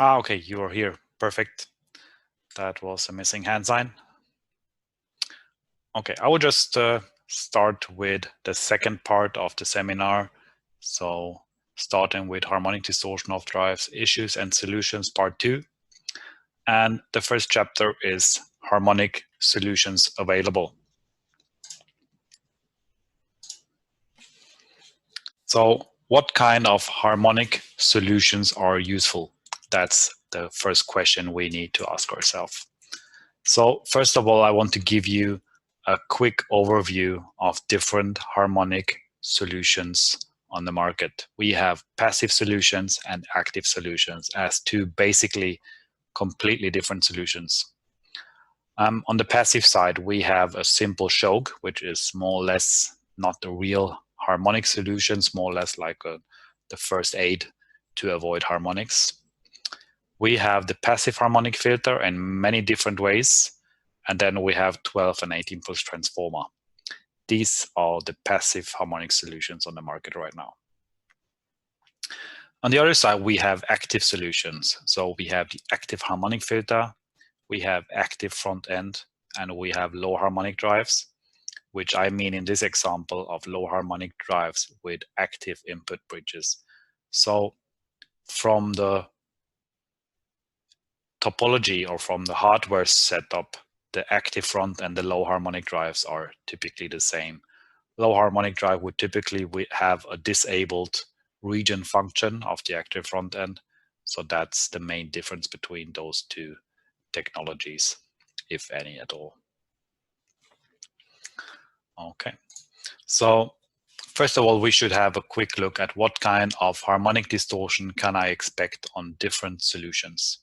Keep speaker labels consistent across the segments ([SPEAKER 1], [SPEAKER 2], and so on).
[SPEAKER 1] Okay, you are here. Perfect. That was a missing hand sign. Okay, I will just start with the second part of the seminar. So starting with Harmonic Distortion of Drives, Issues and Solutions, Part 2. And the first chapter is Harmonic Solutions Available. So what kind of harmonic solutions are useful? That's the first question we need to ask ourselves. So first of all, I want to give you a quick overview of different harmonic solutions on the market. We have passive solutions and active solutions as two basically completely different solutions. On the passive side, we have a simple choke, which is more or less not a real harmonic solution, more or less like the first aid to avoid harmonics. We have the passive harmonic filter in many different ways, and then we have 12 and 18 pulse transformer. These are the passive harmonic solutions on the market right now. On the other side, we have active solutions. So we have the active harmonic filter, we have active front end, and we have low harmonic drives, which I mean in this example of low harmonic drives with active input bridges. So from the topology or from the hardware setup, the active front and the low harmonic drives are typically the same. Low harmonic drive would typically have a disabled region function of the active front end. So that's the main difference between those two technologies, if any at all. Okay, so first of all, we should have a quick look at what kind of harmonic distortion can I expect on different solutions.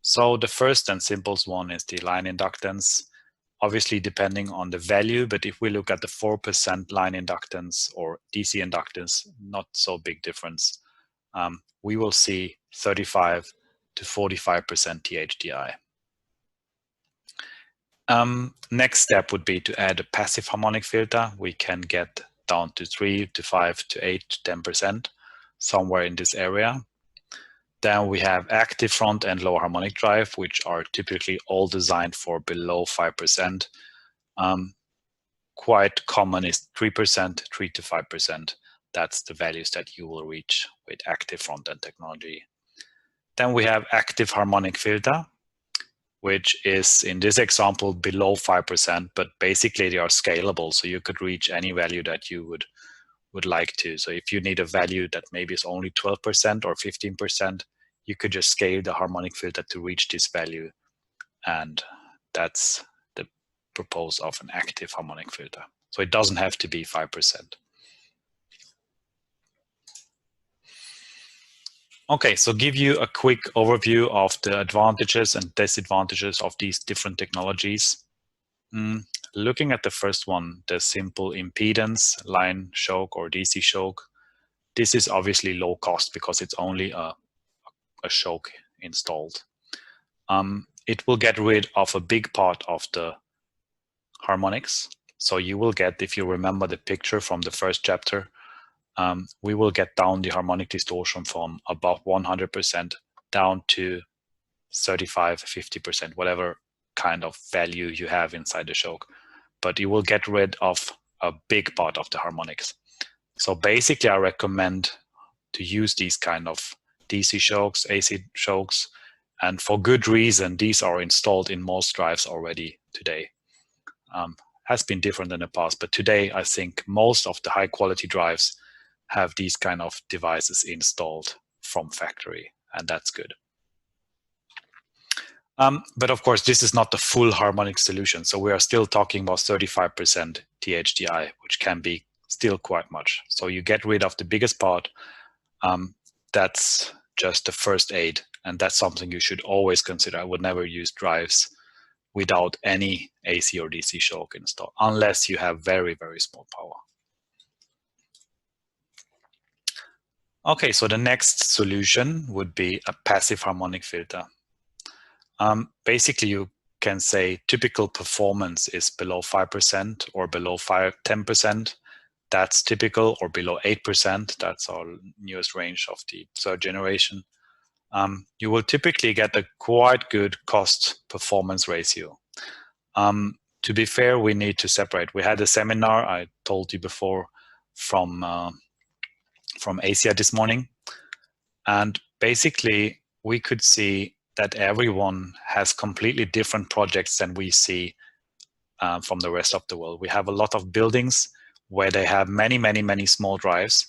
[SPEAKER 1] So the first and simplest one is the line inductance, obviously depending on the value, but if we look at the 4% line inductance or DC inductance, not so big difference. We will see 35 to 45% THDI. Next step would be to add a passive harmonic filter. We can get down to 3 to 5 to 8 to 10%, somewhere in this area. Then we have active front and low harmonic drive, which are typically all designed for below 5%. Quite common is 3%, 3 to 5%. That's the values that you will reach with active front end technology. Then we have active harmonic filter, which is in this example below 5%, but basically they are scalable. So you could reach any value that you would like to. So if you need a value that maybe is only 12% or 15%, you could just scale the harmonic filter to reach this value. And that's the purpose of an active harmonic filter. So it doesn't have to be 5%. Okay, so give you a quick overview of the advantages and disadvantages of these different technologies. Looking at the first one, the simple impedance, line choke or DC choke, this is obviously low cost because it's only a choke installed. It will get rid of a big part of the harmonics. So you will get, if you remember the picture from the first chapter, we will get down the harmonic distortion from above 100% down to 35, 50%, whatever kind of value you have inside the choke. But you will get rid of a big part of the harmonics. So basically, I recommend to use these kind of DC chokes, AC chokes, and for good reason, these are installed in most drives already today. Has been different in the past, but today I think most of the high quality drives have these kind of devices installed from factory, and that's good. But of course, this is not the full harmonic solution. So we are still talking about 35% THDI, which can be still quite much. So you get rid of the biggest part. That's just the first aid. And that's something you should always consider. I would never use drives without any AC or DC choke installed, unless you have very, very small power. Okay, so the next solution would be a passive harmonic filter. Basically, you can say typical performance is below 5% or below 10%. That's typical, or below 8%. That's our newest range of the third generation. you will typically get a quite good cost-performance ratio. To be fair, we need to separate. We had a seminar, I told you before, from Asia this morning. And basically, we could see that everyone has completely different projects than we see from the rest of the world. We have a lot of buildings where they have many, many, many small drives.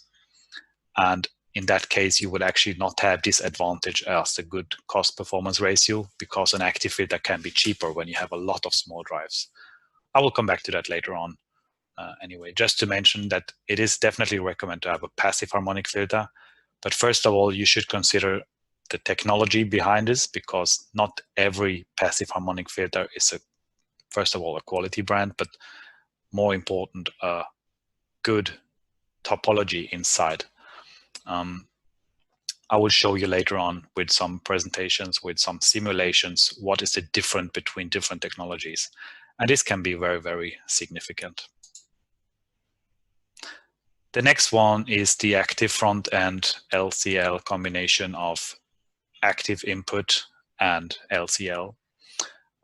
[SPEAKER 1] And in that case, you would actually not have this advantage as a good cost-performance ratio, because an active filter can be cheaper when you have a lot of small drives. I will come back to that later on. Anyway, just to mention that it is definitely recommended to have a passive harmonic filter. But first of all, you should consider the technology behind this, because not every passive harmonic filter is, first of all, a quality brand, but more important, a good topology inside. I will show you later on with some presentations, with some simulations, what is the difference between different technologies. And this can be very, very significant. The next one is the active front-end LCL combination of active input and LCL.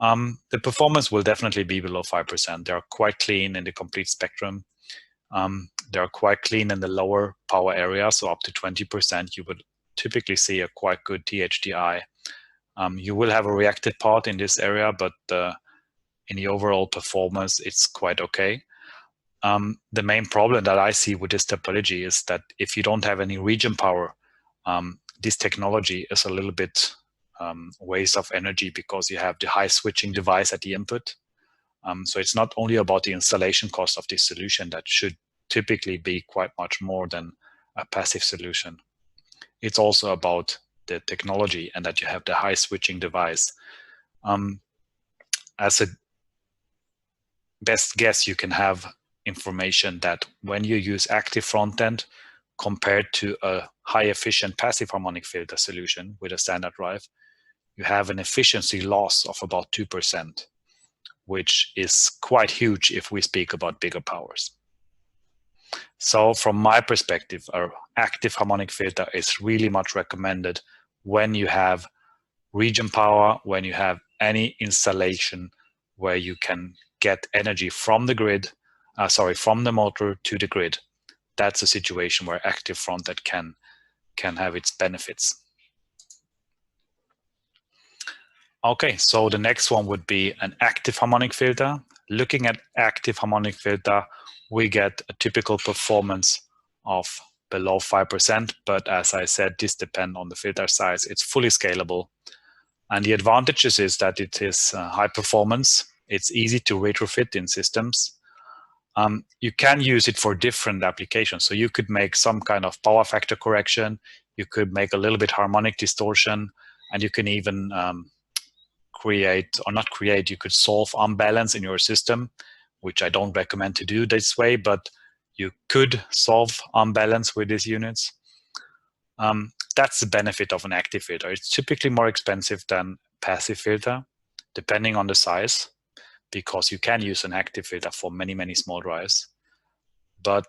[SPEAKER 1] The performance will definitely be below 5%. They are quite clean in the complete spectrum. They are quite clean in the lower power area, so up to 20%, you would typically see a quite good THDI. You will have a reactive part in this area, but in the overall performance, it's quite okay. The main problem that I see with this topology is that if you don't have any region power, this technology is a little bit waste of energy, because you have the high switching device at the input. So it's not only about the installation cost of this solution that should typically be quite much more than a passive solution. It's also about the technology and that you have the high switching device. As a best guess, you can have information that when you use active front end compared to a high efficient passive harmonic filter solution with a standard drive, you have an efficiency loss of about 2%, which is quite huge if we speak about bigger powers. So from my perspective, our active harmonic filter is really much recommended when you have region power, when you have any installation where you can get energy from the grid, from the motor to the grid. That's a situation where active front end can have its benefits. Okay, so the next one would be an active harmonic filter. Looking at active harmonic filter, we get a typical performance of below 5%, but as I said, this depends on the filter size. It's fully scalable. And the advantages is that it is high performance. It's easy to retrofit in systems. You can use it for different applications. So you could make some kind of power factor correction. You could make a little bit harmonic distortion, and you can even you could solve unbalance in your system, which I don't recommend to do this way, but you could solve unbalance with these units. That's the benefit of an active filter. It's typically more expensive than passive filter, depending on the size, because you can use an active filter for many, many small drives. But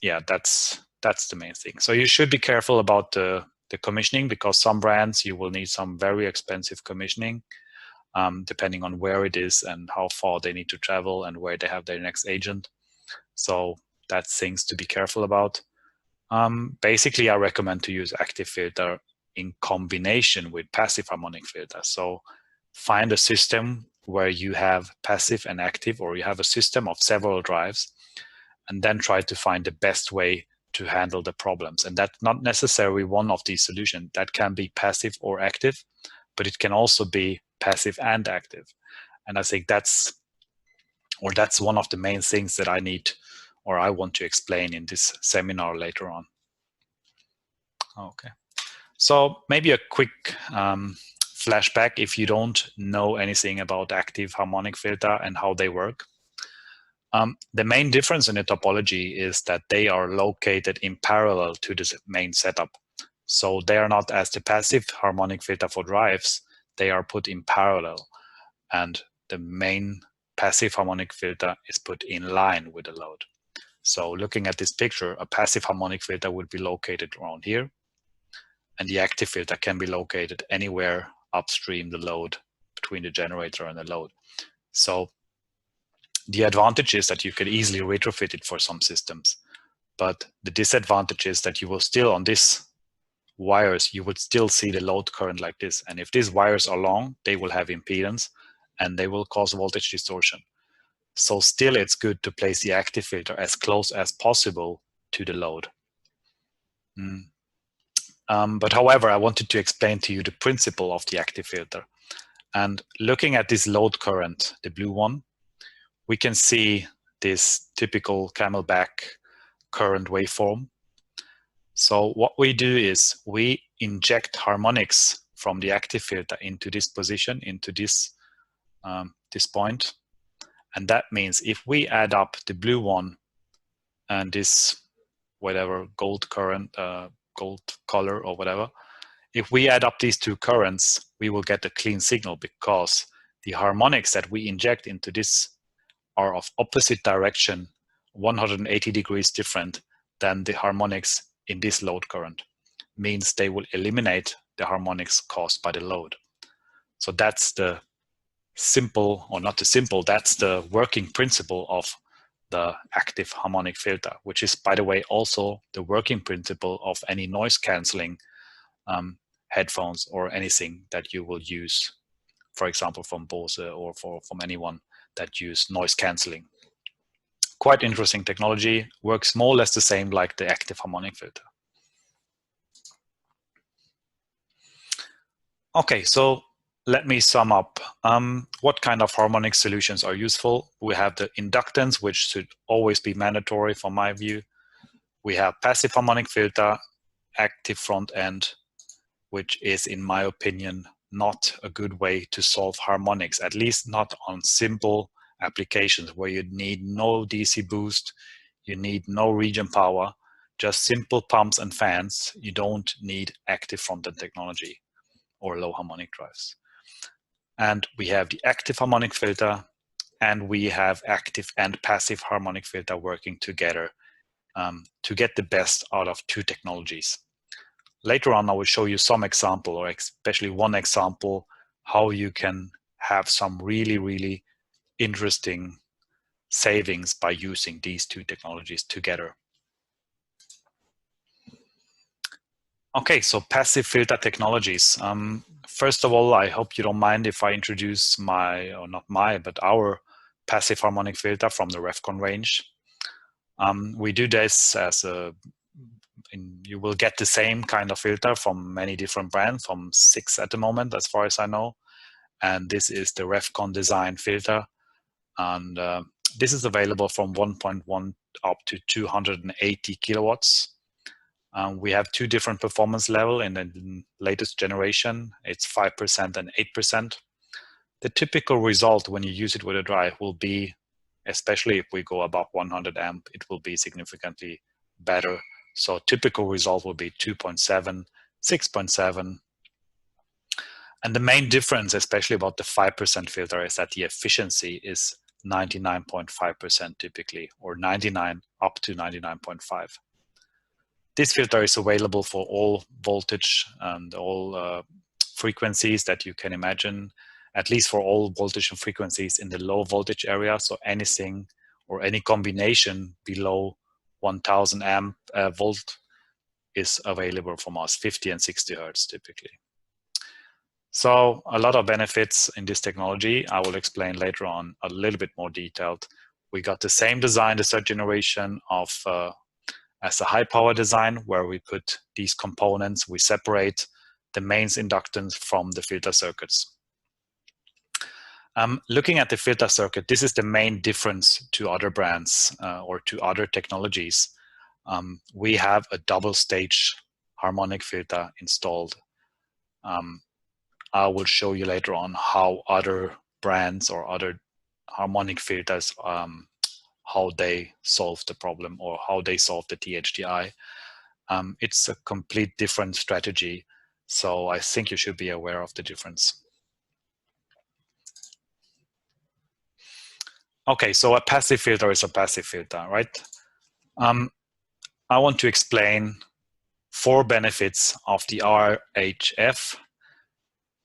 [SPEAKER 1] yeah, that's the main thing. So you should be careful about the commissioning, because some brands you will need some very expensive commissioning, depending on where it is and how far they need to travel and where they have their next agent. So that's things to be careful about. Basically, I recommend to use active filter in combination with passive harmonic filter. So find a system where you have passive and active, or you have a system of several drives, and then try to find the best way to handle the problems. And that's not necessarily one of these solutions. That can be passive or active, but it can also be passive and active. And I think that's one of the main things that I need, or I want to explain in this seminar later on. Okay, so maybe a quick flashback if you don't know anything about active harmonic filter and how they work. The main difference in the topology is that they are located in parallel to the main setup. So they are not as the passive harmonic filter for drives, they are put in parallel. And the main passive harmonic filter is put in line with the load. So looking at this picture, a passive harmonic filter would be located around here. and the active filter can be located anywhere upstream the load, between the generator and the load. So the advantage is that you can easily retrofit it for some systems, but the disadvantage is that you will still, on this wires, you would still see the load current like this. And if these wires are long, they will have impedance and they will cause voltage distortion. So still it's good to place the active filter as close as possible to the load. But however, I wanted to explain to you the principle of the active filter. And looking at this load current, the blue one, we can see this typical camelback current waveform. So what we do is we inject harmonics from the active filter into this position, into this, this point. And that means if we add up the blue one and this whatever gold current, gold color or whatever, if we add up these two currents, we will get a clean signal because the harmonics that we inject into this are of opposite direction, 180 degrees different than the harmonics in this load current. Means they will eliminate the harmonics caused by the load. So that's the simple, or not the simple, that's the working principle of the active harmonic filter, which is, by the way, also the working principle of any noise canceling headphones or anything that you will use, for example, from Bose or from anyone that use noise canceling. Quite interesting technology, works more or less the same like the active harmonic filter. Okay, so let me sum up. What kind of harmonic solutions are useful? We have the inductance, which should always be mandatory from my view. We have passive harmonic filter, active front end, which is, in my opinion, not a good way to solve harmonics, at least not on simple applications where you need no DC boost, you need no region power, just simple pumps and fans. You don't need active front-end technology or low harmonic drives. And we have the active harmonic filter, and we have active and passive harmonic filter working together to get the best out of two technologies. Later on, I will show you some example, or especially one example, how you can have some really, really interesting savings by using these two technologies together. Okay, so passive filter technologies. First of all, I hope you don't mind if I introduce my, or not my, but our passive harmonic filter from the RefCon range. We do this as a, you will get the same kind of filter from many different brands, from 6 at the moment, as far as I know. And this is the RefCon design filter. And this is available from 1.1 up to 280 kilowatts. We have 2 different performance levels in the latest generation. It's 5% and 8%. The typical result when you use it with a drive will be, especially if we go above 100 amp, it will be significantly better. So typical result will be 2.7, 6.7. And the main difference, especially about the 5% filter, is that the efficiency is 99.5% typically, or 99 up to 99.5. This filter is available for all voltage and all frequencies that you can imagine, at least for all voltage and frequencies in the low voltage area. So anything or any combination below 1000 amp volt is available from us, 50 and 60 hertz typically. So a lot of benefits in this technology. I will explain later on a little bit more detailed. We got the same design, the 3rd generation of as a high power design, where we put these components, we separate the mains inductance from the filter circuits. Looking at the filter circuit, this is the main difference to other brands or to other technologies. We have a double stage harmonic filter installed. I will show you later on how other brands or other harmonic filters, how they solve the problem or how they solve the THDI. It's a complete different strategy. So I think you should be aware of the difference. Okay, so a passive filter is a passive filter, right? I want to explain four benefits of the RHF,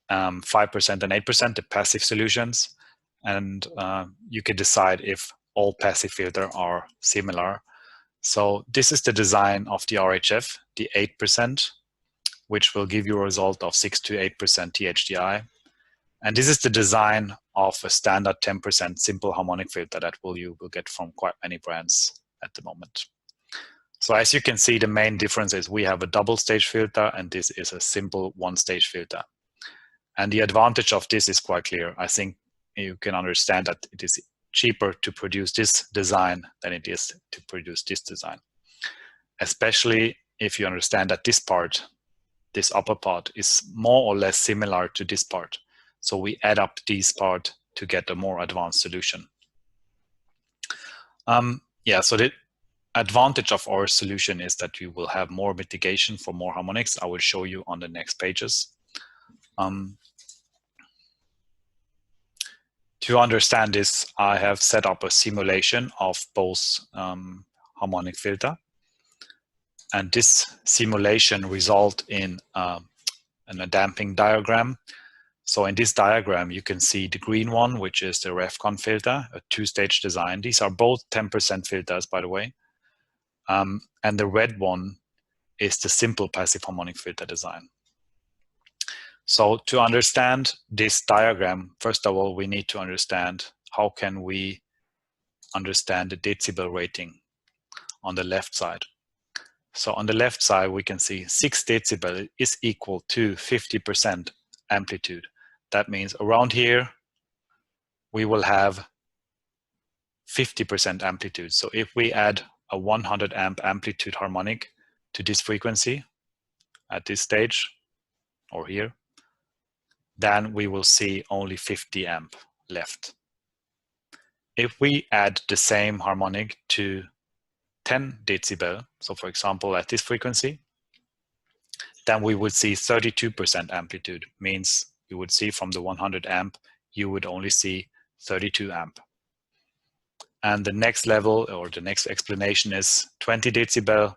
[SPEAKER 1] 5% and 8%, the passive solutions, and you can decide if all passive filters are similar. So this is the design of the RHF, the 8%, which will give you a result of 6 to 8% THDI. And this is the design of a standard 10% simple harmonic filter that you will get from quite many brands at the moment. So as you can see, the main difference is we have a double stage filter and this is a simple one stage filter. And the advantage of this is quite clear. I think you can understand that it is cheaper to produce this design than it is to produce this design. Especially if you understand that this part, this upper part, is more or less similar to this part. So we add up these parts to get a more advanced solution. So the advantage of our solution is that you will have more mitigation for more harmonics. I will show you on the next pages. To understand this, I have set up a simulation of both harmonic filter. And this simulation results in a damping diagram. So in this diagram, you can see the green one, which is the RefCon filter, a two-stage design. These are both 10% filters, by the way. And the red one is the simple passive harmonic filter design. So to understand this diagram, first of all, we need to understand how can we understand the decibel rating on the left side. So on the left side, we can see 6 decibel is equal to 50% amplitude. That means around here, we will have 50% amplitude. So if we add a 100 amp amplitude harmonic to this frequency at this stage or here, then we will see only 50 amp left. If we add the same harmonic to 10 decibel, so for example at this frequency, then we would see 32% amplitude, means you would see from the 100 amp, you would only see 32 amp. And the next level or the next explanation is 20 decibel,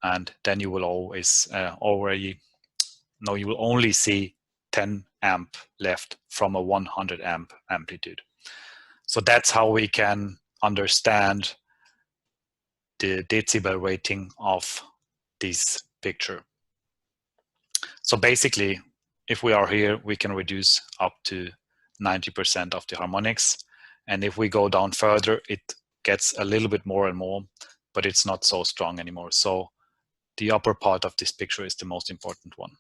[SPEAKER 1] and then you will always you will only see 10 amp left from a 100 amp amplitude. So that's how we can understand the decibel rating of this picture. So basically, if we are here, we can reduce up to 90% of the harmonics. And if we go down further, it gets a little bit more and more, but it's not so strong anymore. So the upper part of this picture is the most important one.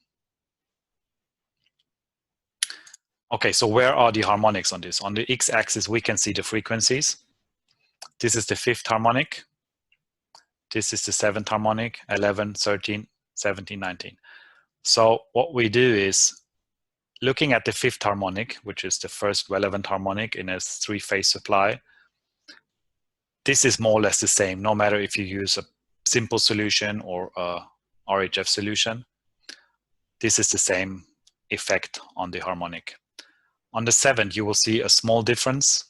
[SPEAKER 1] Okay, so where are the harmonics on this? On the x-axis, we can see the frequencies. This is the 5th harmonic. This is the 7th harmonic, 11, 13, 17, 19. So what we do is, looking at the 5th harmonic, which is the first relevant harmonic in a 3-phase supply, this is more or less the same, no matter if you use a simple solution or a RHF solution. This is the same effect on the harmonic. On the 7th, you will see a small difference.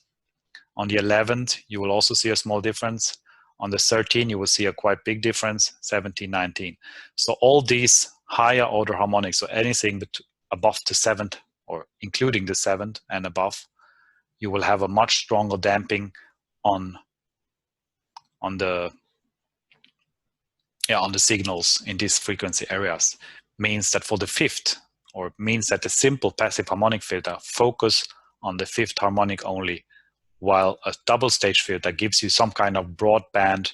[SPEAKER 1] On the 11th, you will also see a small difference. On the 13th, you will see a quite big difference, 17, 19. So all these higher order harmonics, so anything above the 7th or including the 7th and above, you will have a much stronger damping on the signals in these frequency areas. Means that for the 5th, or means that the simple passive harmonic filter focus on the 5th harmonic only, while a double stage filter gives you some kind of broadband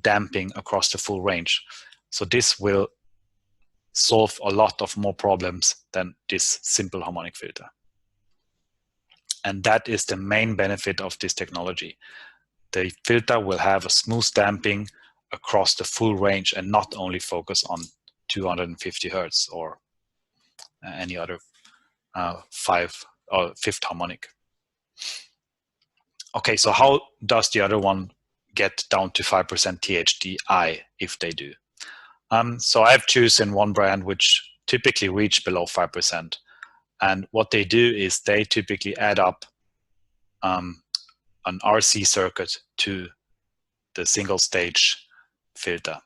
[SPEAKER 1] damping across the full range. So this will solve a lot of more problems than this simple harmonic filter. And that is the main benefit of this technology. The filter will have a smooth damping across the full range and not only focus on 250 Hertz or any other 5th or 5th harmonic. Okay, so how does the other one get down to 5% THDI if they do? So I've chosen one brand which typically reach below 5%. And what they do is they typically add up an RC circuit to the single stage filter.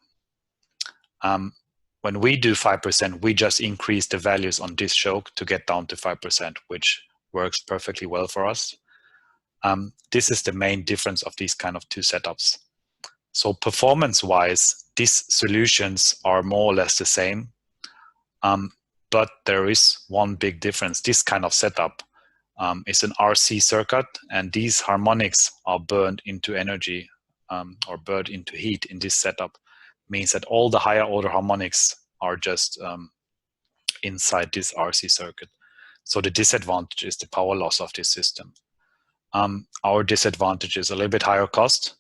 [SPEAKER 1] when we do 5%, we just increase the values on this choke to get down to 5%, which works perfectly well for us. This is the main difference of these kind of two setups. So performance-wise, these solutions are more or less the same, but there is one big difference. This kind of setup is an RC circuit, and these harmonics are burned into energy or burned into heat in this setup. Means that all the higher order harmonics are just inside this RC circuit. So the disadvantage is the power loss of this system. Our disadvantage is a little bit higher cost,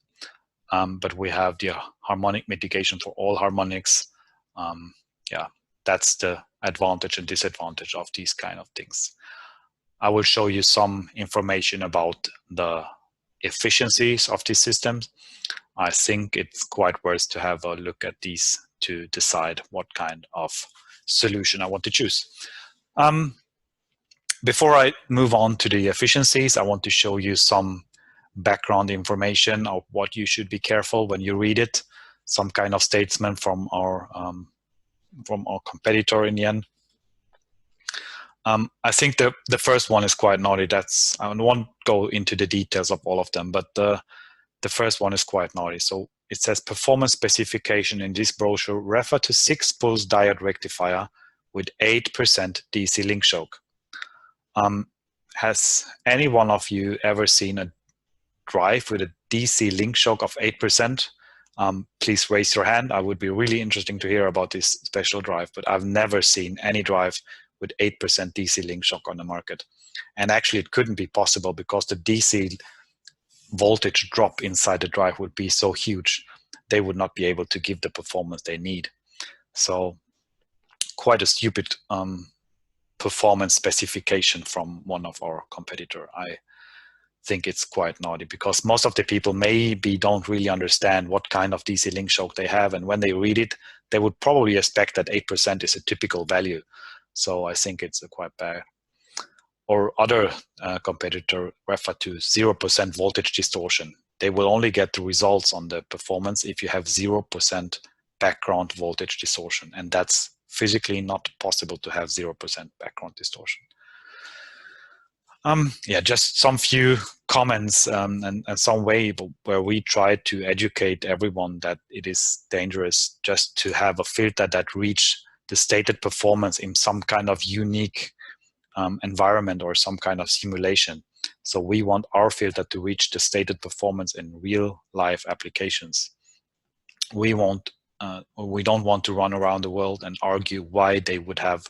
[SPEAKER 1] but we have the harmonic mitigation for all harmonics. Yeah, that's the advantage and disadvantage of these kind of things. I will show you some information about the efficiencies of these systems. I think it's quite worth to have a look at these to decide what kind of solution I want to choose. Before I move on to the efficiencies, I want to show you some background information of what you should be careful when you read it. Some kind of statement from our competitor in the end. I think the first one is quite naughty. I won't go into the details of all of them, but the first one is quite naughty. So it says performance specification in this brochure refer to 6-pulse diode rectifier with 8% DC link choke. Has any one of you ever seen a drive with a DC link choke of 8%? Please raise your hand. I would be really interesting to hear about this special drive, but I've never seen any drive with 8% DC link choke on the market. And actually it couldn't be possible because the DC voltage drop inside the drive would be so huge, they would not be able to give the performance they need. So quite a stupid performance specification from one of our competitor. I think it's quite naughty because most of the people maybe don't really understand what kind of DC link choke they have, and when they read it, they would probably expect that 8% is a typical value. So I think it's quite bad. Or other competitor refer to 0% voltage distortion. They will only get the results on the performance if you have 0% background voltage distortion, and that's physically not possible to have 0% background distortion. Yeah, just some few comments and some way where we try to educate everyone that it is dangerous just to have a filter that reach the stated performance in some kind of unique environment or some kind of simulation. So we want our filter to reach the stated performance in real life applications. We don't want to run around the world and argue why they would have,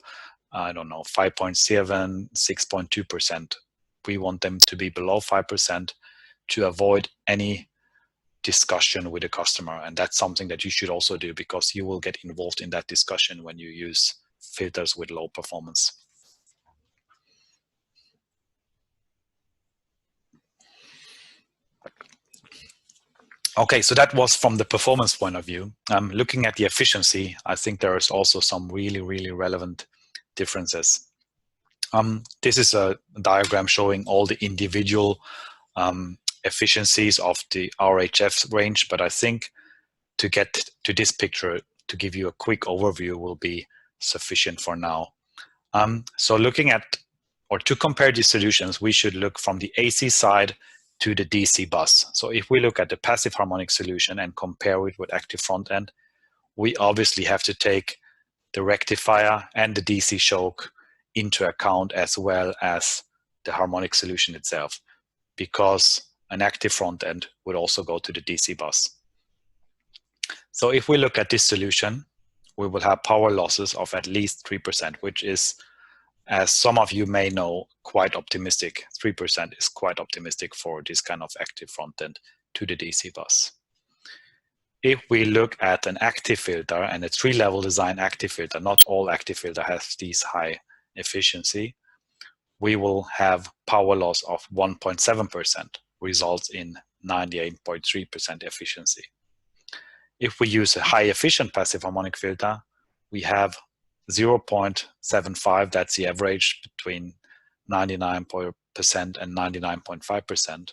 [SPEAKER 1] I don't know, 5.7, 6.2%. We want them to be below 5% to avoid any discussion with the customer. And that's something that you should also do because you will get involved in that discussion when you use filters with low performance. Okay, so that was from the performance point of view. Looking at the efficiency, I think there is also some really, really relevant differences. This is a diagram showing all the individual efficiencies of the RHF range, but I think to get to this picture, to give you a quick overview will be sufficient for now. So looking at, or to compare these solutions, we should look from the AC side to the DC bus. So if we look at the passive harmonic solution and compare it with active front end, we obviously have to take the rectifier and the DC choke into account as well as the harmonic solution itself, because an active front end would also go to the DC bus. So if we look at this solution, we will have power losses of at least 3%, which is, as some of you may know, quite optimistic. 3% is quite optimistic for this kind of active front end to the DC bus. If we look at an active filter and a 3-level design active filter, not all active filter has these high efficiency, we will have power loss of 1.7%, results in 98.3% efficiency. If we use a high efficient passive harmonic filter, we have 0.75, that's the average between 99% and 99.5%.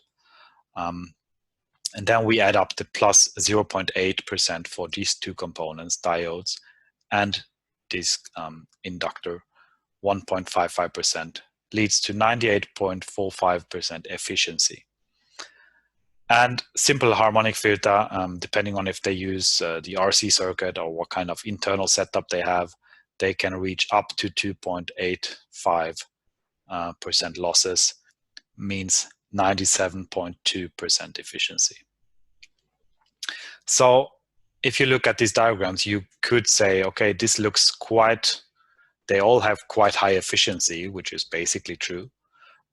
[SPEAKER 1] And then we add up the plus 0.8% for these two components, diodes, and this inductor 1.55% leads to 98.45% efficiency. And simple harmonic filter, depending on if they use the RC circuit or what kind of internal setup they have, they can reach up to 2.85% losses, means 97.2% efficiency. So if you look at these diagrams, you could say, okay, this looks quite, they all have quite high efficiency, which is basically true.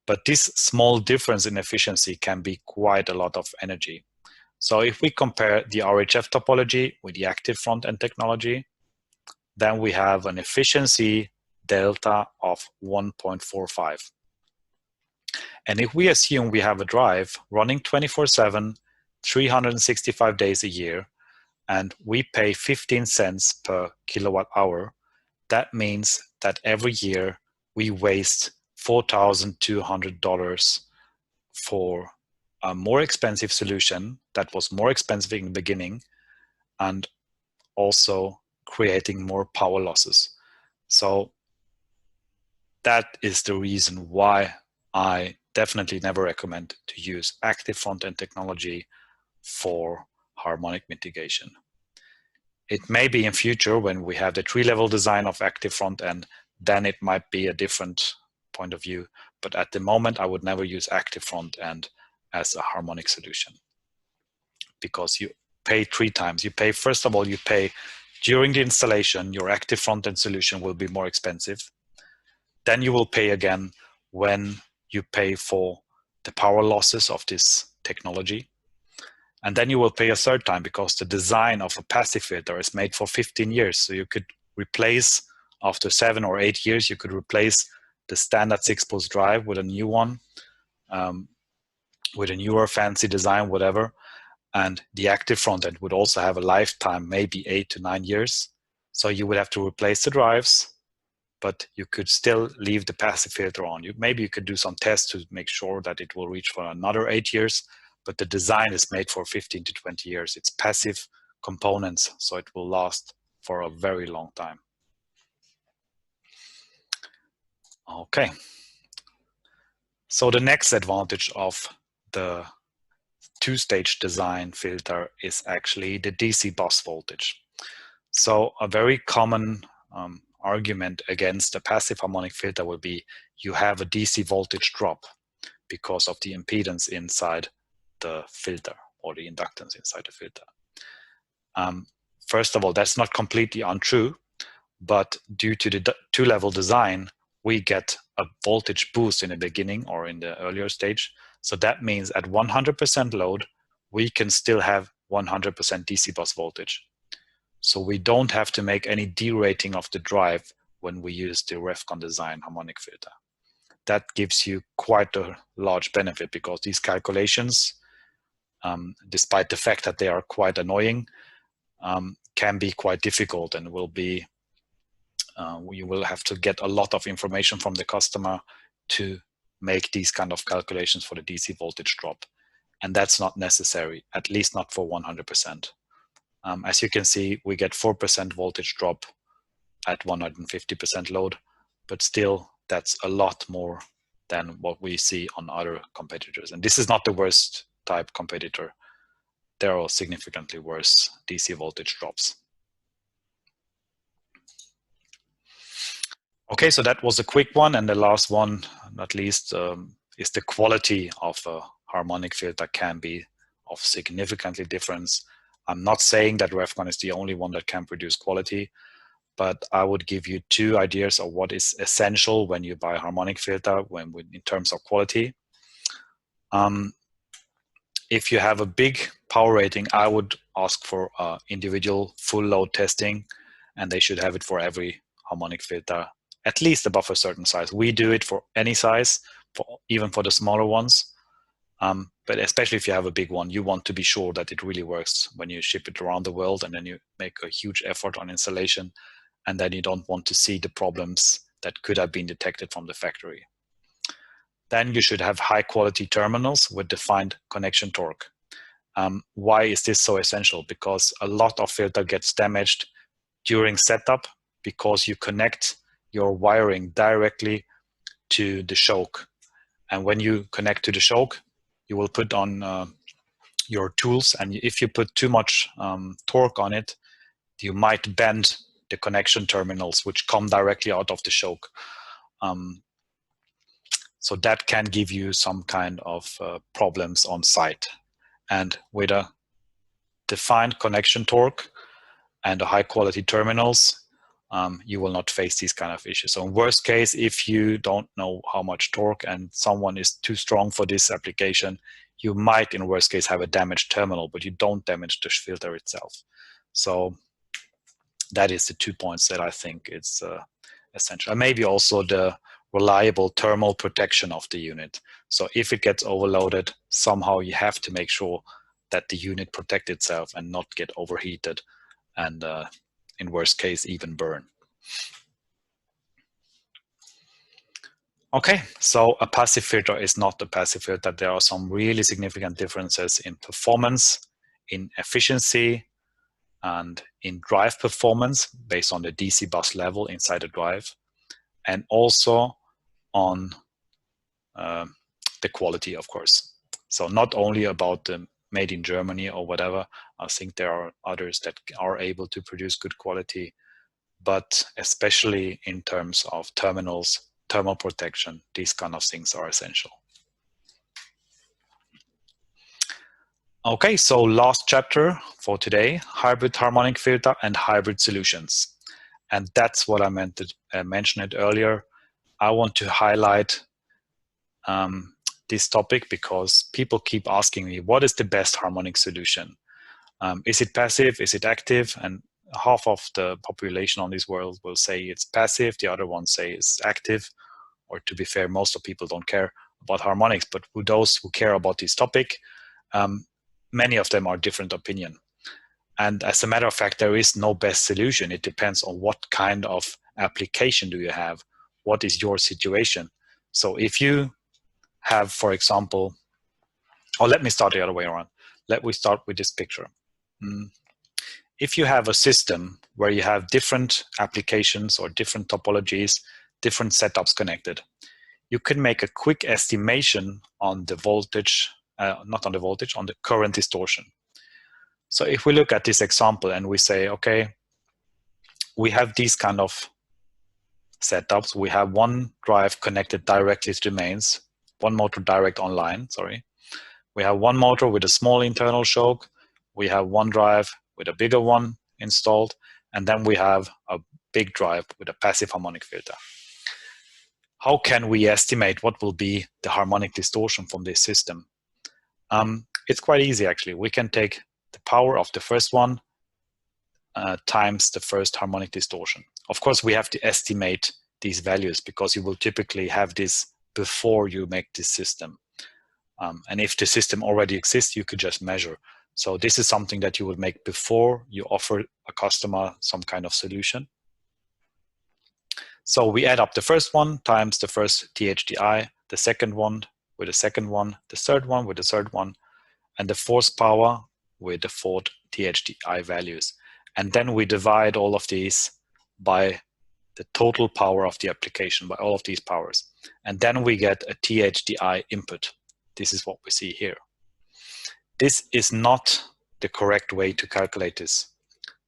[SPEAKER 1] But this small difference in efficiency can be quite a lot of energy. So if we compare the RHF topology with the active front-end technology, then we have an efficiency delta of 1.45. And if we assume we have a drive running 24/7, 365 days a year, and we pay 15 cents per kilowatt hour, that means that every year we waste $4,200 for a more expensive solution that was more expensive in the beginning and also creating more power losses. So that is the reason why I definitely never recommend to use active front-end technology for harmonic mitigation. It may be in future when we have the tree-level design of active front-end, then it might be a different point of view. But at the moment, I would never use active front-end as a harmonic solution, because you pay 3 times. You pay, first of all, you pay during the installation, your active front-end solution will be more expensive. Then you will pay again when you pay for the power losses of this technology. And then you will pay a third time because the design of a passive filter is made for 15 years. So you could replace, after 7 or 8 years, you could replace the standard 6-pulse drive with a new one, with a newer fancy design, whatever. And the active front end would also have a lifetime, maybe 8 to 9 years. So you would have to replace the drives, but you could still leave the passive filter on. Maybe you could do some tests to make sure that it will reach for another 8 years, but the design is made for 15 to 20 years. It's passive components, so it will last for a very long time. Okay. So the next advantage of the 2-stage design filter is actually the DC bus voltage. So a very common argument against a passive harmonic filter will be you have a DC voltage drop because of the impedance inside the filter or the inductance inside the filter. First of all, that's not completely untrue, but due to the 2-level design, we get a voltage boost in the beginning or in the earlier stage. So that means at 100% load, we can still have 100% DC bus voltage. So we don't have to make any derating of the drive when we use the RefCon design harmonic filter. That gives you quite a large benefit because these calculations, despite the fact that they are quite annoying, can be quite difficult and will be, you will have to get a lot of information from the customer to make these kind of calculations for the DC voltage drop. And that's not necessary, at least not for 100%. As you can see, we get 4% voltage drop at 150% load, but still that's a lot more than what we see on other competitors. And this is not the worst type competitor. There are significantly worse DC voltage drops. Okay, so that was a quick one. And the last one, not least, is the quality of a harmonic filter can be of significantly difference. I'm not saying that RefCon is the only one that can produce quality, but I would give you 2 ideas of what is essential when you buy a harmonic filter in terms of quality. If you have a big power rating, I would ask for individual full load testing, and they should have it for every harmonic filter, at least above a certain size. We do it for any size, even for the smaller ones. But especially if you have a big one, you want to be sure that it really works when you ship it around the world, and then you make a huge effort on installation, and then you don't want to see the problems that could have been detected from the factory. Then you should have high quality terminals with defined connection torque. Why is this so essential? Because a lot of filter gets damaged during setup because you connect your wiring directly to the choke. And when you connect to the choke, you will put on your tools, and if you put too much torque on it, you might bend the connection terminals, which come directly out of the choke. So that can give you some kind of problems on site. And with a defined connection torque and a high quality terminals, you will not face these kind of issues. So in worst case, if you don't know how much torque and someone is too strong for this application, you might in worst case have a damaged terminal, but you don't damage the filter itself. So that is the 2 points that I think is essential. And maybe also the reliable thermal protection of the unit. So if it gets overloaded, somehow you have to make sure that the unit protect itself and not get overheated and in worst case even burn. Okay, so a passive filter is not a passive filter. There are some really significant differences in performance, in efficiency, and in drive performance based on the DC bus level inside the drive, and also on the quality, of course. So not only about the made in Germany or whatever, I think there are others that are able to produce good quality, but especially in terms of terminals, thermal protection, these kind of things are essential. Okay, so last chapter for today, hybrid harmonic filter and hybrid solutions. And that's what I meant to mention it earlier. I want to highlight this topic because people keep asking me, what is the best harmonic solution? Is it passive? Is it active? And half of the population on this world will say it's passive. The other ones say it's active. Or to be fair, most of people don't care about harmonics, but those who care about this topic, many of them are different opinion. And as a matter of fact, there is no best solution. It depends on what kind of application do you have. What is your situation? So if you have, for example, or let me start the other way around. Let me start with this picture. If you have a system where you have different applications or different topologies, different setups connected, you can make a quick estimation on the voltage, not on the voltage, on the current distortion. So if we look at this example and we say, okay, we have these kind of setups. We have one drive connected directly to the mains, one motor direct online, sorry. We have one motor with a small internal choke. We have one drive with a bigger one installed. And then we have a big drive with a passive harmonic filter. How can we estimate what will be the harmonic distortion from this system? It's quite easy, actually. We can take the power of the first one times the first harmonic distortion. Of course, we have to estimate these values because you will typically have this before you make this system. And if the system already exists, you could just measure. So this is something that you would make before you offer a customer some kind of solution. So we add up the first one times the first THDI, the second one with the second one, the third one with the third one, and the fourth power with the fourth THDI values. And then we divide all of these by the total power of the application, by all of these powers. And then we get a THDI input. This is what we see here. This is not the correct way to calculate this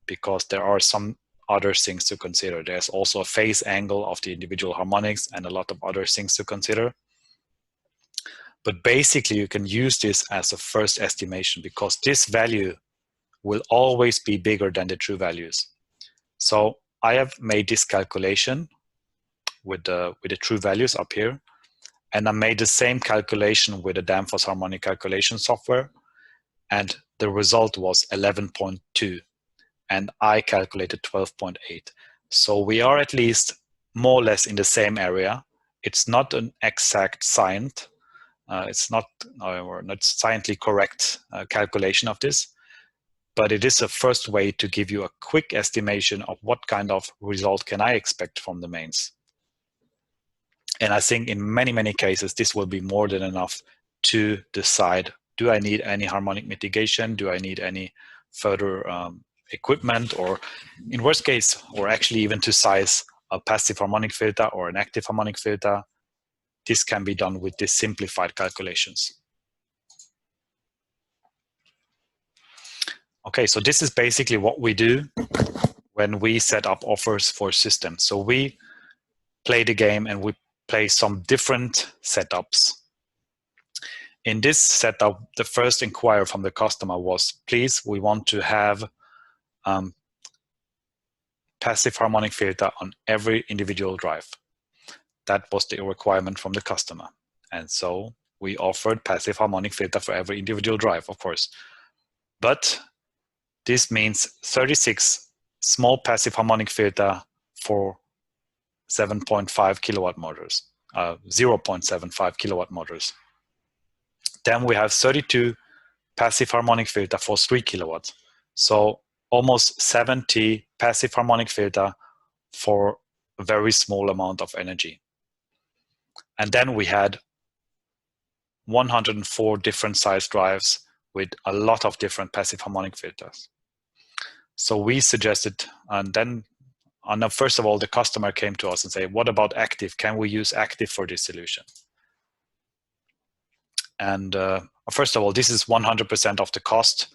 [SPEAKER 1] because there are some other things to consider. There's also a phase angle of the individual harmonics and a lot of other things to consider. But basically, you can use this as a first estimation because this value will always be bigger than the true values. So I have made this calculation with the true values up here, and I made the same calculation with the Danfoss harmonic calculation software, and the result was 11.2, and I calculated 12.8. So we are at least more or less in the same area. It's not an exact science. It's not scientifically correct calculation of this, but it is a first way to give you a quick estimation of what kind of result can I expect from the mains. And I think in many, many cases, this will be more than enough to decide, do I need any harmonic mitigation? Do I need any further equipment, or in worst case, or actually even to size a passive harmonic filter or an active harmonic filter, this can be done with these simplified calculations. Okay, so this is basically what we do when we set up offers for systems. So we play the game and we play some different setups. In this setup, the first inquiry from the customer was, please, we want to have passive harmonic filter on every individual drive. That was the requirement from the customer. And so we offered passive harmonic filter for every individual drive, of course. But this means 36 small passive harmonic filter for 7.5 kilowatt motors, 0.75 kilowatt motors. Then we have 32 passive harmonic filter for 3 kilowatts. So almost 70 passive harmonic filter for a very small amount of energy. And then we had 104 different size drives with a lot of different passive harmonic filters. So we suggested, and then first of all, the customer came to us and said, what about active? Can we use active for this solution? And first of all, this is 100% of the cost.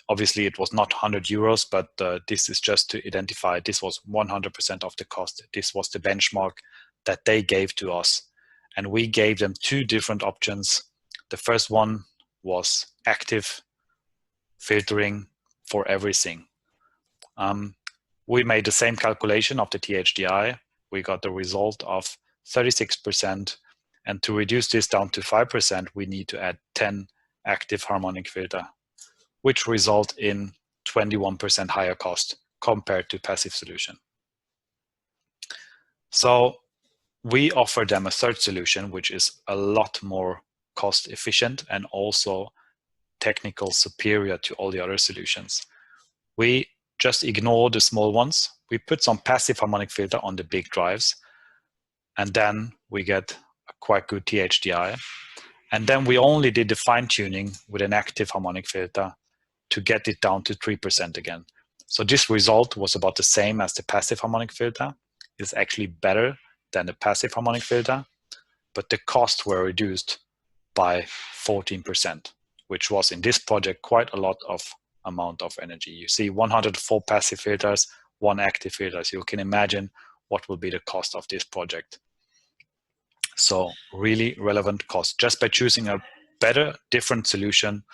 [SPEAKER 1] Obviously, it was not 100 euros, but this is just to identify this was 100% of the cost. This was the benchmark that they gave to us. And we gave them two different options. The first one was active filtering for everything. We made the same calculation of the THDI. We got the result of 36%. And to reduce this down to 5%, we need to add 10 active harmonic filter, which result in 21% higher cost compared to passive solution. So we offer them a third solution, which is a lot more cost efficient and also technical superior to all the other solutions. We just ignore the small ones. We put some passive harmonic filter on the big drives, and then we get a quite good THDI. And then we only did the fine tuning with an active harmonic filter to get it down to 3% again. So this result was about the same as the passive harmonic filter. It's actually better than the passive harmonic filter, but the costs were reduced by 14%, which was in this project quite a lot of amount of energy. You see 104 passive filters, 1 active filter. So you can imagine what will be the cost of this project. So really relevant cost just by choosing a better, different solution,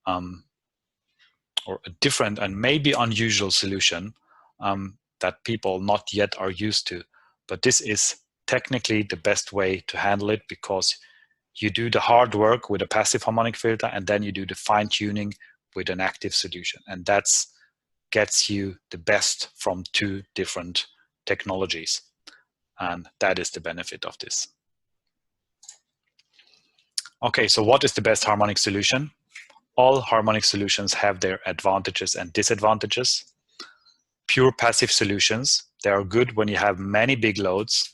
[SPEAKER 1] or a different and maybe unusual solution that people not yet are used to. But this is technically the best way to handle it, because you do the hard work with a passive harmonic filter and then you do the fine tuning with an active solution. And that's gets you the best from two different technologies. And that is the benefit of this. Okay, so what is the best harmonic solution? All harmonic solutions have their advantages and disadvantages. Pure passive solutions, they are good when you have many big loads.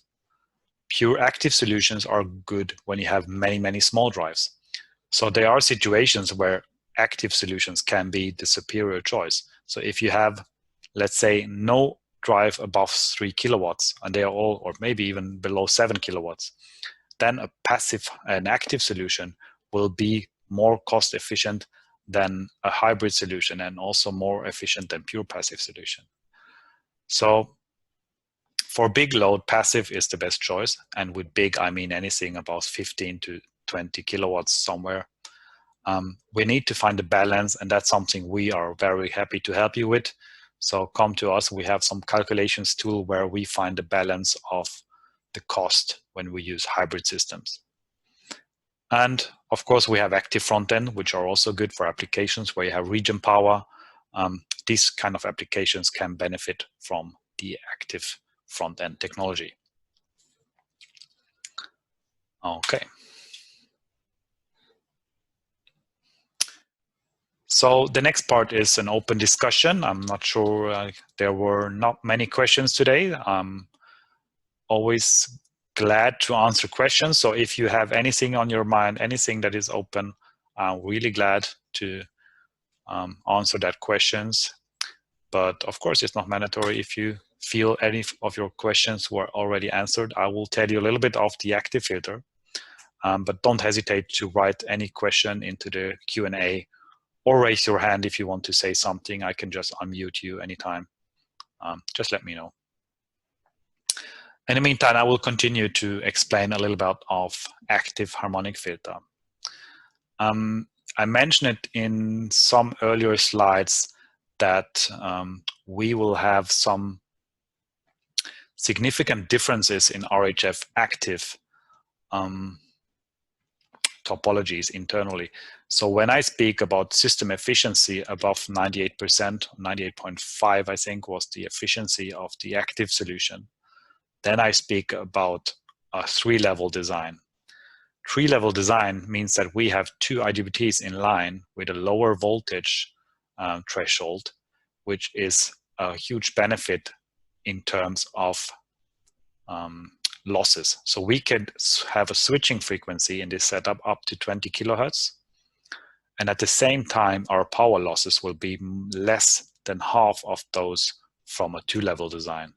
[SPEAKER 1] Pure active solutions are good when you have many, many small drives. So there are situations where active solutions can be the superior choice. So if you have, let's say, no drive above 3 kilowatts, and they are all, or maybe even below 7 kilowatts, then an active solution will be more cost efficient than a hybrid solution, and also more efficient than pure passive solution. So for big load, passive is the best choice. And with big, I mean anything about 15 to 20 kilowatts somewhere. We need to find a balance, and that's something we are very happy to help you with. So come to us. We have some calculations tool where we find the balance of the cost when we use hybrid systems. And of course, we have active front end, which are also good for applications where you have region power. These kind of applications can benefit from the active front end technology. Okay. So the next part is an open discussion. I'm not sure, there were not many questions today. I'm always glad to answer questions. So if you have anything on your mind, anything that is open, I'm really glad to answer that questions. But of course, it's not mandatory. If you feel any of your questions were already answered, I will tell you a little bit of the active filter. But don't hesitate to write any question into the Q&A or raise your hand if you want to say something. I can just unmute you anytime. Just let me know. In the meantime, I will continue to explain a little bit of active harmonic filter. I mentioned it in some earlier slides that we will have some significant differences in RHF active topologies internally. So when I speak about system efficiency above 98%, 98.5 I think was the efficiency of the active solution, then I speak about a 3-level design. 3-level design means that we have 2 IGBTs in line with a lower voltage threshold, which is a huge benefit in terms of losses. So we could have a switching frequency in this setup up to 20 kilohertz. And at the same time, our power losses will be less than half of those from a 2-level design.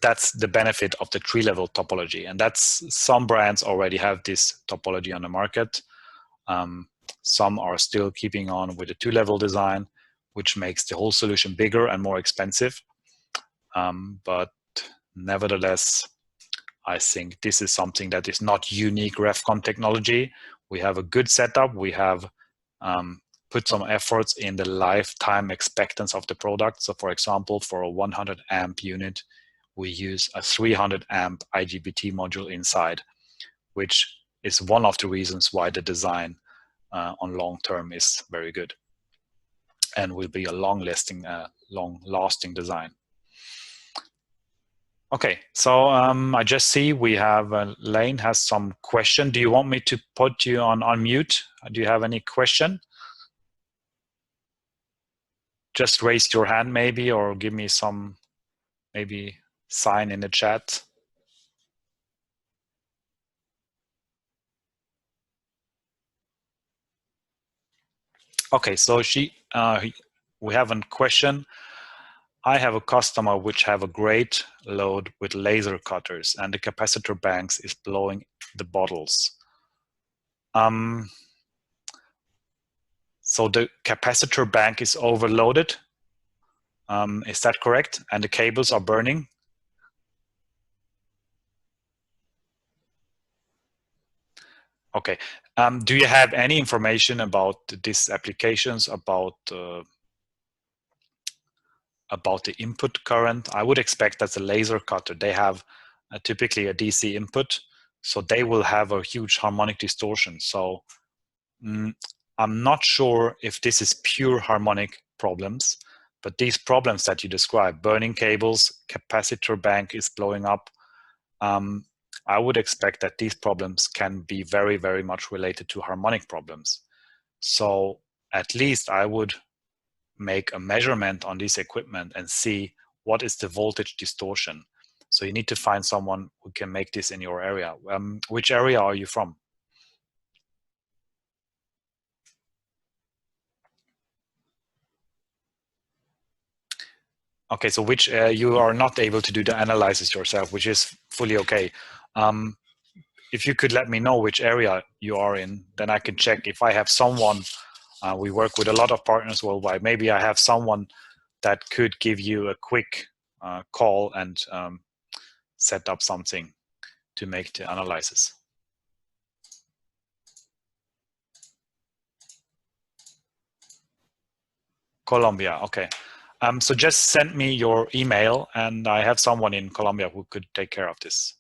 [SPEAKER 1] That's the benefit of the 3-level topology. And that's some brands already have this topology on the market. Some are still keeping on with the 2-level design, which makes the whole solution bigger and more expensive. But nevertheless, I think this is something that is not unique RefCon technology. We have a good setup. We have put some efforts in the lifetime expectance of the product. So for example, for a 100 amp unit, we use a 300 amp IGBT module inside, which is one of the reasons why the design on long term is very good and will be a long-lasting design. Okay, so I just see we have Lane has some question. Do you want me to put you on mute? Do you have any question? Just raise your hand maybe, or give me some maybe sign in the chat. Okay, so we have a question. I have a customer which have a great load with laser cutters and the capacitor banks is blowing the bottles. So the capacitor bank is overloaded. Is that correct? And the cables are burning? Okay. Do you have any information about these applications, about the input current? I would expect that the laser cutter, they have typically a DC input, so they will have a huge harmonic distortion. So I'm not sure if this is pure harmonic problems, but these problems that you described, burning cables, capacitor bank is blowing up, I would expect that these problems can be very, very much related to harmonic problems. So at least I would make a measurement on this equipment and see what is the voltage distortion. So you need to find someone who can make this in your area. Which area are you from? Okay, so which you are not able to do the analysis yourself, which is fully okay. If you could let me know which area you are in, then I can check if I have someone. We work with a lot of partners worldwide. Maybe I have someone that could give you a quick call and set up something to make the analysis. Colombia, okay. So just send me your email and I have someone in Colombia who could take care of this.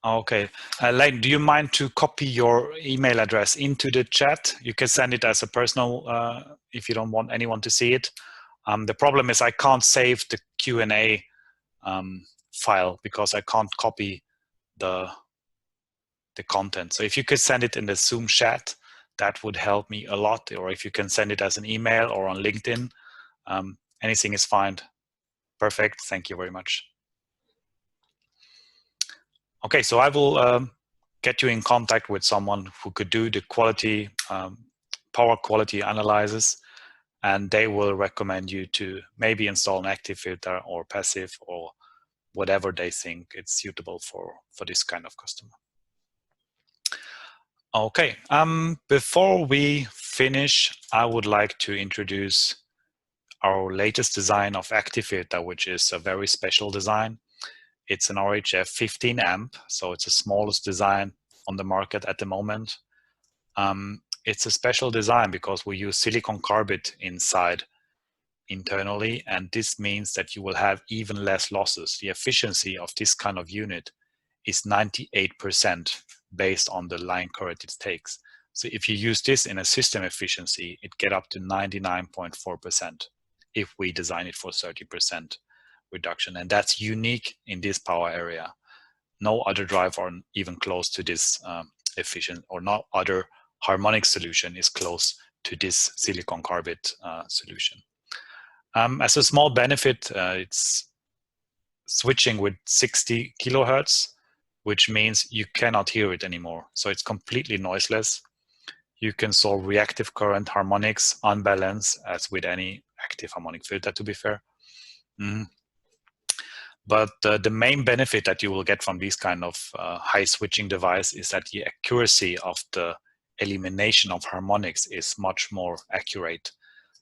[SPEAKER 1] Okay, Lane, do you mind to copy your email address into the chat? You can send it as a personal if you don't want anyone to see it. The problem is I can't save the Q&A file because I can't copy the content. So if you could send it in the Zoom chat, that would help me a lot. Or if you can send it as an email or on LinkedIn, anything is fine. Perfect. Thank you very much. Okay, so I will get you in contact with someone who could do the quality, power quality analysis, and they will recommend you to maybe install an active filter or passive or whatever they think it's suitable for this kind of customer. Okay, before we finish, I would like to introduce our latest design of active filter, which is a very special design. It's an RHF 15 amp, so it's the smallest design on the market at the moment. It's a special design because we use silicon carbide inside internally, and this means that you will have even less losses. The efficiency of this kind of unit is 98% based on the line current it takes. So if you use this in a system efficiency, it get up to 99.4% if we design it for 30% reduction. And that's unique in this power area. No other drive are even close to this efficient, or no other harmonic solution is close to this silicon carbide solution. As a small benefit, it's switching with 60 kilohertz, which means you cannot hear it anymore. So it's completely noiseless. You can solve reactive current harmonics unbalanced as with any active harmonic filter, to be fair. But the main benefit that you will get from this kind of high switching device is that the accuracy of the elimination of harmonics is much more accurate.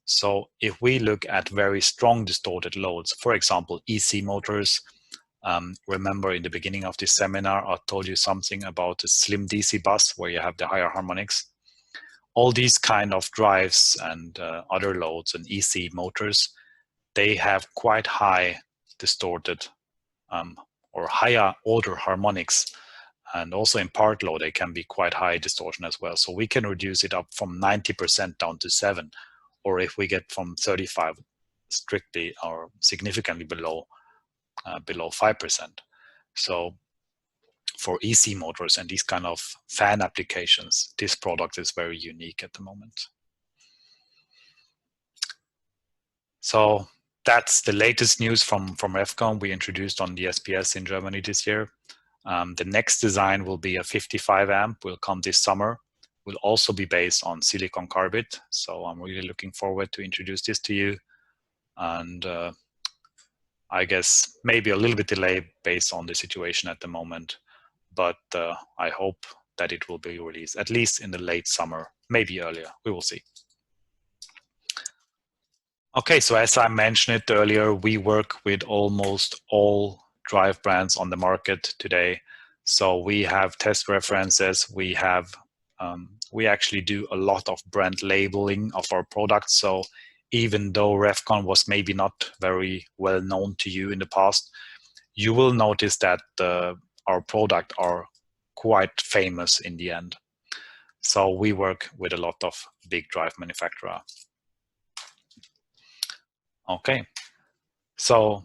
[SPEAKER 1] So if we look at very strong distorted loads, for example, EC motors, remember in the beginning of this seminar, I told you something about a slim DC bus where you have the higher harmonics. All these kind of drives and other loads and EC motors, they have quite high distorted or higher order harmonics. And also in part load, they can be quite high distortion as well. So we can reduce it up from 90% down to 7%. Or if we get from 35 strictly or significantly below 5%. So for EC motors and these kind of fan applications, this product is very unique at the moment. So that's the latest news from REFCON we introduced on the SPS in Germany this year. The next design will be a 55 amp, will come this summer. Will also be based on silicon carbide. So I'm really looking forward to introduce this to you. And I guess maybe a little bit delayed based on the situation at the moment, but I hope that it will be released at least in the late summer, maybe earlier. We will see. Okay, so as I mentioned it earlier, we work with almost all drive brands on the market today. So we have test references, we actually do a lot of brand labeling of our products. So even though REFCON was maybe not very well known to you in the past, you will notice that our products are quite famous in the end. So we work with a lot of big drive manufacturers. Okay, so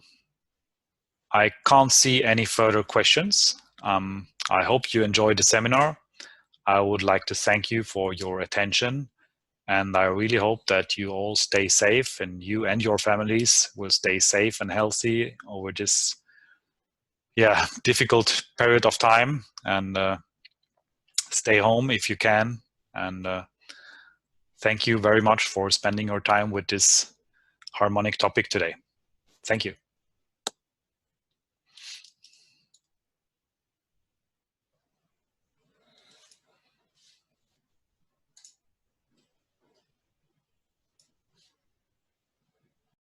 [SPEAKER 1] I can't see any further questions. I hope you enjoyed the seminar. I would like to thank you for your attention, and I really hope that you all stay safe and you and your families will stay safe and healthy over this difficult period of time, and stay home if you can. And thank you very much for spending your time with this harmonic topic today. Thank you.